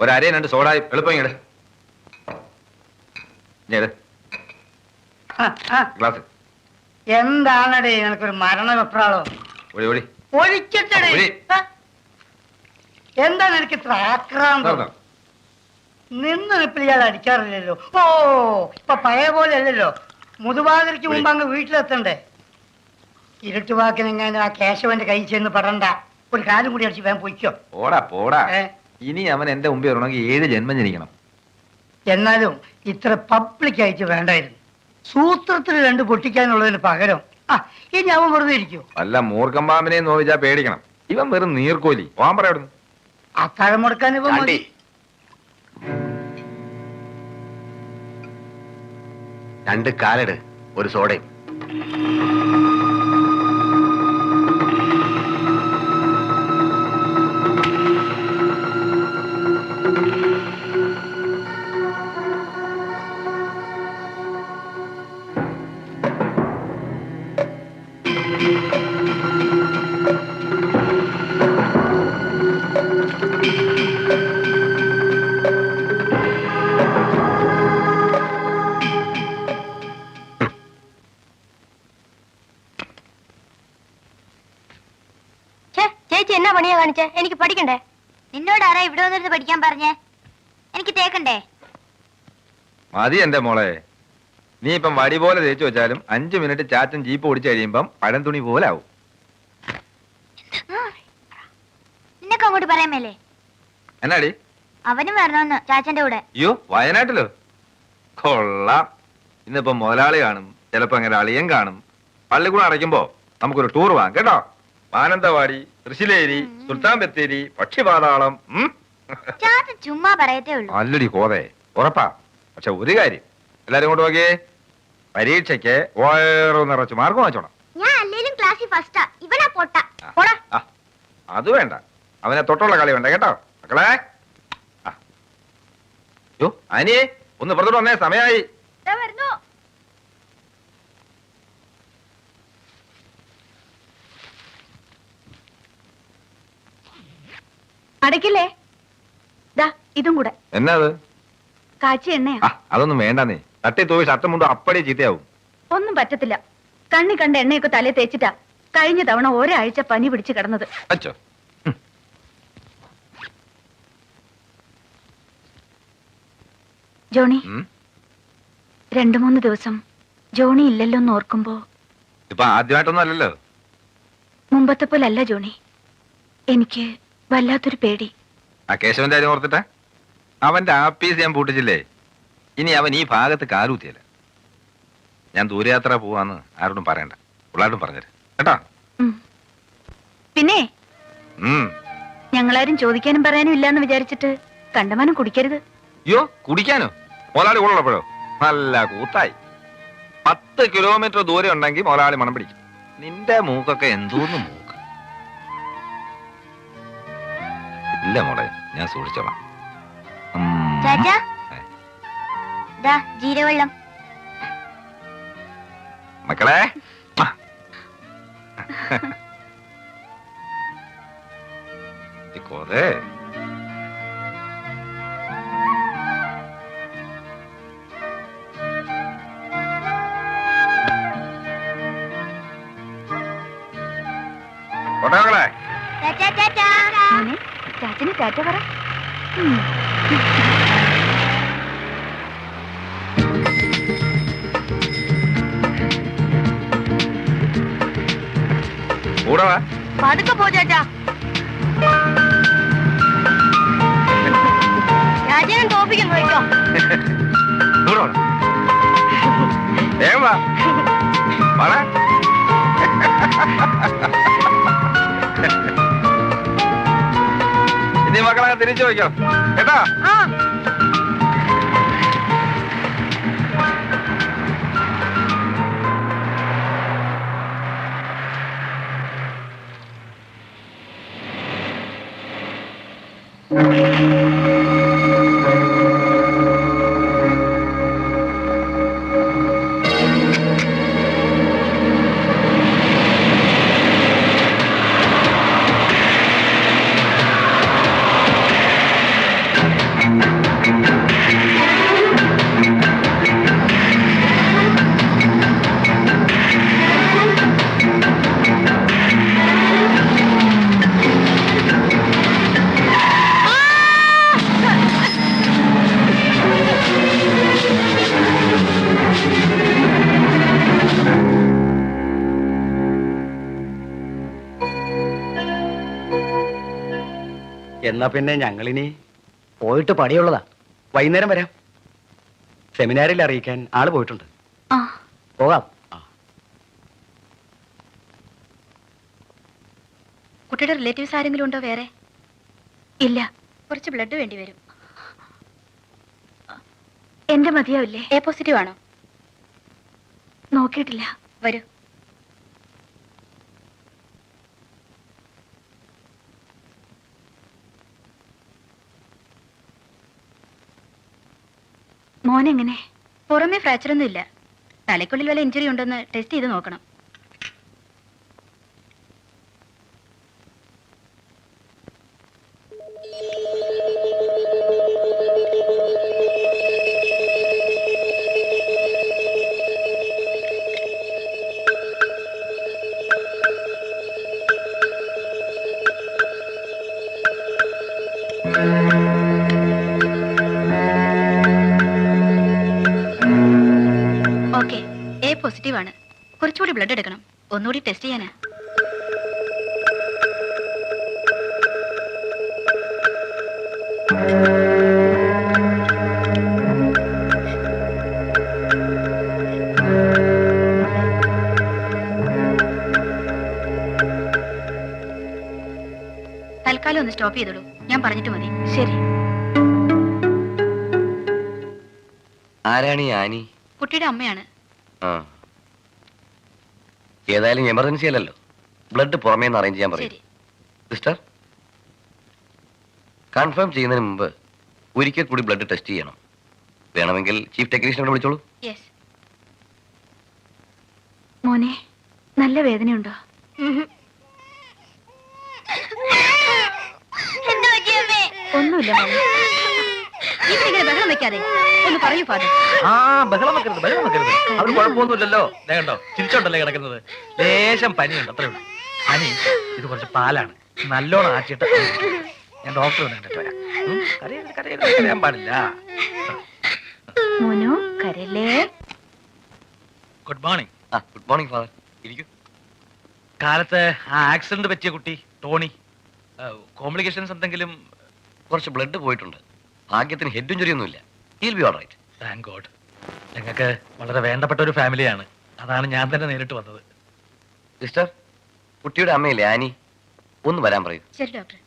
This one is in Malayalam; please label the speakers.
Speaker 1: ഒരരയും 2 സോഡായും എളുപ്പം ഇങ്ങട് ഗ്ലാസ്.
Speaker 2: എന്താണടേ നിനക്കൊരു മരണ വെപ്രാളോ? ഒഴിക്കട്ടെ. എന്താ നിനക്ക് ഇത്ര ആക്രാന്തം? നിന്ന് നിപ്പിൽ ഇയാൾ അടിക്കാറില്ലല്ലോ. ഓ ഇപ്പൊ പഴയ പോലെ അല്ലല്ലോ. മുതുവാതിരിക്ക് മുമ്പ് അങ്ങ് വീട്ടിലെത്തണ്ടേ? ഇരുട്ടുവാക്കിനെങ്ങനെ ആ കേശവന്റെ കൈ ചെന്ന് പെടണ്ട. ഒരു കാലും കൂടി അടിച്ച് വേഗം പൊയ്ക്കോ.
Speaker 1: പോടാ. ഇനി അവൻ എന്റെ മുമ്പിൽ വരണമെങ്കിൽ 7 ജന്മം ജനിക്കണം.
Speaker 2: എന്നാലും ഇത്ര പബ്ലിക് ആയിട്ട് വേണ്ടായിരുന്നു. സൂത്രത്തിൽ 2 പൊട്ടിക്കാനുള്ളതിന് പകരം ഇനി അവൻ വെറുതെ ഇരിക്കൂ.
Speaker 1: അല്ല മൂർഖമ്പാമ്പിനെ നോവിച്ചാ പേടിക്കണം. ഇവൻ വെറും നീർക്കോലി. പോകാൻ പറയാടുന്നു.
Speaker 2: അത്താഴം മുടക്കാൻ ഇവ മതി.
Speaker 3: 2 കാലട്, ഒരു സോഡയും.
Speaker 4: ചേച്ചി എന്നാ പണിയാ കാണിച്ചേ? എനിക്ക് പഠിക്കണ്ടേ? നിന്നോട് ആരാ ഇവിടെ വന്നിരുന്ന് പഠിക്കാൻ പറഞ്ഞേ? എനിക്ക് തേക്കണ്ടേ?
Speaker 1: മതി എന്റെ മോളെ. നീ ഇപ്പം വടി പോലെ തേച്ചു വെച്ചാലും 5 മിനിറ്റ് ചാച്ചൻ ജീപ്പ് ഓടിച്ചു കഴിയുമ്പം പഴം തുണി പോലെ ആവും.
Speaker 4: നിനക്ക് അങ്ങോട്ട് പറയാൻ മേലേ?
Speaker 1: എന്നാടി?
Speaker 4: അവനും വരണമെന്ന് ചാച്ചന്റെ കൂടെ.
Speaker 1: അയ്യോ വയനാട്ടിലോ? കൊള്ളാം. ഇന്നിപ്പം മുതലാളി കാണും, ചിലപ്പോ അങ്ങനെ അളിയൻ കാണും. പള്ളിക്കൂടം അടയ്ക്കുമ്പോ നമുക്കൊരു ടൂർ പോവാം കേട്ടോ. മാനന്തവാടി, തൃശ്ശിലേരി, സുൽത്താൻ ബത്തേരി, പക്ഷിപാതാളം.
Speaker 4: ചാച്ചൻ ചുമ്മാ പറയത്തേ ഉള്ളൂ.
Speaker 1: അല്ലടി കോതേ, ഉറപ്പാ. പക്ഷെ ഒരു കാര്യം, എല്ലാരും കൊണ്ട് നോക്കിയേ, പരീക്ഷയ്ക്ക് വയറു നിറച്ച് മാർക്ക് വാങ്ങിച്ചോണം.
Speaker 4: ഞാൻ അല്ലേലും ക്ലാസ്സിൽ ഫസ്റ്റാ. ഇവനാ പൊട്ട.
Speaker 1: അത് വേണ്ട, അവനെ തൊട്ടുള്ള കളി വേണ്ട കേട്ടോ മക്കളെ. യോ അനിയേ, ഒന്ന് പുറത്തോട്ട് വന്നേ, സമയായി.
Speaker 4: അടയ്ക്കില്ലേ? ഇതും കൂടെ.
Speaker 1: എന്നാ അത്?
Speaker 4: കാച്ചി എണ്ണയാ.
Speaker 1: അതൊന്നും വേണ്ടെന്നേ. തട്ടി തൂവി ഷർട്ടും മുണ്ടും അപ്പടി ചീത്തയാവും.
Speaker 4: ഒന്നും പറ്റത്തില്ല. കണ്ണി കണ്ട എണ്ണയൊക്കെ തലേ തേച്ചിട്ടാ കഴിഞ്ഞ തവണ ഒരാഴ്ച പനി പിടിച്ച് കിടന്നത്.
Speaker 1: അച്ചോ.
Speaker 4: ജോണി, 2-3 ദിവസം ജോണി ഇല്ലല്ലോ എന്ന് ഓർക്കുമ്പോ.
Speaker 1: ഇപ്പൊ ആദ്യമായിട്ടൊന്നും അല്ലല്ലോ.
Speaker 4: മുമ്പത്തെ പോലെ അല്ല ജോണി. എനിക്ക് വല്ലാത്തൊരു പേടി.
Speaker 1: ആ കേശവന്റെ കാര്യം ഓർത്തിട്ടെ. അവന്റെ ആപ്പീസ് ഞാൻ പൂട്ടിച്ചില്ലേ. ഇനി അവൻ ഈ ഭാഗത്ത് കാലൂത്തിയല്ല. ഞാൻ ദൂരയാത്ര പോവാന്ന് ആരോടും പറയണ്ട. പിള്ളാരോടും പറഞ്ഞുതരാം കേട്ടോ.
Speaker 4: പിന്നെ ഞങ്ങളാരും ചോദിക്കാനും പറയാനും ഇല്ലാന്ന് വിചാരിച്ചിട്ട് കണ്ടമാനം കുടിക്കരുത്.
Speaker 1: അയ്യോ കുടിക്കാനോ? മുതലാളി കൊള്ളപ്പോഴോ? നല്ല കൂത്തായി. 10 കിലോമീറ്റർ ദൂരം ഉണ്ടെങ്കിൽ മുതലാളി മണം പിടിക്കും. നിന്റെ മൂക്കൊക്കെ എന്തോന്ന് മൂക്ക്. ഇല്ല മോളെ, ഞാൻ സൂക്ഷിച്ചോളാം.
Speaker 4: ജീരവെള്ളം
Speaker 1: മക്കളെ. കോതേ, മക്കളെ
Speaker 4: ചാച്ചന് ടാറ്റ പറ. പതുക്കെ പോ ചാച്ചാ. ചാച്ചനും തോപ്പിക്കുന്നു വയ്ക്കോ.
Speaker 1: ഇനി മക്കളെ തിരിച്ചു വയ്ക്കോ കേട്ടോ.
Speaker 5: എന്നാ പിന്നെ ഞങ്ങളിനി പോയിട്ട് പടിയുള്ളതാ. വൈകുന്നേരം വരാം. സെമിനാറിൽ അറിയിക്കാൻ ആള് പോയിട്ടുണ്ട്.
Speaker 4: ആ
Speaker 5: പോകാം.
Speaker 4: കുട്ടിയുടെ റിലേറ്റീവ്സ് ആരെങ്കിലും ഉണ്ടോ വേറെ? ഇല്ല. കുറച്ച് ബ്ലഡ് വേണ്ടി വരും. എന്റെ മതിയാവില്ലേ? എ പോസിറ്റീവ് ആണോ? നോക്കിയിട്ടില്ല. വരൂ. മോനെങ്ങനെ? പുറമെ ഫ്രാക്ചർ ഒന്നും ഇല്ല. തലയ്ക്കുള്ളിൽ വല്ല ഇഞ്ചുറി ഉണ്ടോന്ന് ടെസ്റ്റ് ചെയ്ത് നോക്കണം. ഓക്കെ, എ പോസിറ്റീവ് ആണ്. കുറച്ചുകൂടി ബ്ലഡ് എടുക്കണം. ഒന്നുകൂടി ടെസ്റ്റ് ചെയ്യാനാ. തൽക്കാലം ഒന്ന് സ്റ്റോപ്പ് ചെയ്തോളൂ. ഞാൻ പറഞ്ഞിട്ട് മതി. ശരി.
Speaker 3: ആരാണ് ഈ ആനി?
Speaker 4: കുട്ടിയുടെ അമ്മയാണ്.
Speaker 3: ആ, ഏതായാലും എമർജൻസി അല്ലല്ലോ. ബ്ലഡ് പുറമേ നിന്ന് അറേഞ്ച് ചെയ്യാൻ പറയും.
Speaker 4: ശരി.
Speaker 3: സിസ്റ്റർ, കൺഫേം ചെയ്യുന്നതിന് മുമ്പ് ഒരിക്കൽ കൂടി ബ്ലഡ് ടെസ്റ്റ് ചെയ്യണം. വേണമെങ്കിൽ ചീഫ് ടെക്നീഷ്യനോട് വിളിച്ചോളൂ.
Speaker 4: യെസ്. മോനെ, നല്ല വേദനയുണ്ടോ? ഒന്നുമില്ല മോനെ. ഇവരിങ്ങനെ ബഹളം വെക്കാതെ ഒന്ന് പറയൂ ഫാദർ.
Speaker 5: ആ, ബഹളം വെക്കരുത്, ബഹളം വെക്കരുത്. അവര് കുഴപ്പമൊന്നുമില്ലല്ലോ. ദേ കണ്ടോ, ചിരിച്ചോണ്ടല്ലേ കിടക്കുന്നത്. ലേശം പനിയുണ്ട്, അത്രേ ഉള്ളൂ. പനി ഇത് കുറച്ച് പാലാണ്, നല്ലോണം ആച്ചിട്ട് ഞാൻ ഡോക്ടറെ കണ്ടിട്ട് വരാം. കരയരുത്, കരയരുത്, കരയാൻ പാടില്ല.
Speaker 4: മോനു കരല്ലേ.
Speaker 5: Good morning.
Speaker 3: ആ, ഗുഡ് മോർണിംഗ് ഫാദർ. ഇരിക്കൂ.
Speaker 5: കാലത്ത് ആ ആക്സിഡന്റ് പറ്റിയ കുട്ടി ടോണി, കോംപ്ലിക്കേഷൻസ് എന്തെങ്കിലും?
Speaker 3: കുറച്ച് ബ്ലഡ് പോയിട്ടുണ്ട്. ഭാഗ്യത്തിന് ഹെഡ് ഇഞ്ചുറി ഒന്നുമില്ല. He'll be all right.
Speaker 5: Thank God. ഞങ്ങൾക്ക് വളരെ വേണ്ടപ്പെട്ട ഒരു ഫാമിലിയാണ്. അതാണ് ഞാൻ തന്നെ നേരിട്ട് വന്നത്.
Speaker 3: സിസ്റ്റർ, കുട്ടിയുടെ അമ്മയില്ലേ ആനി, ഒന്ന് വരാൻ പറയൂ.
Speaker 4: ശരി ഡോക്ടർ.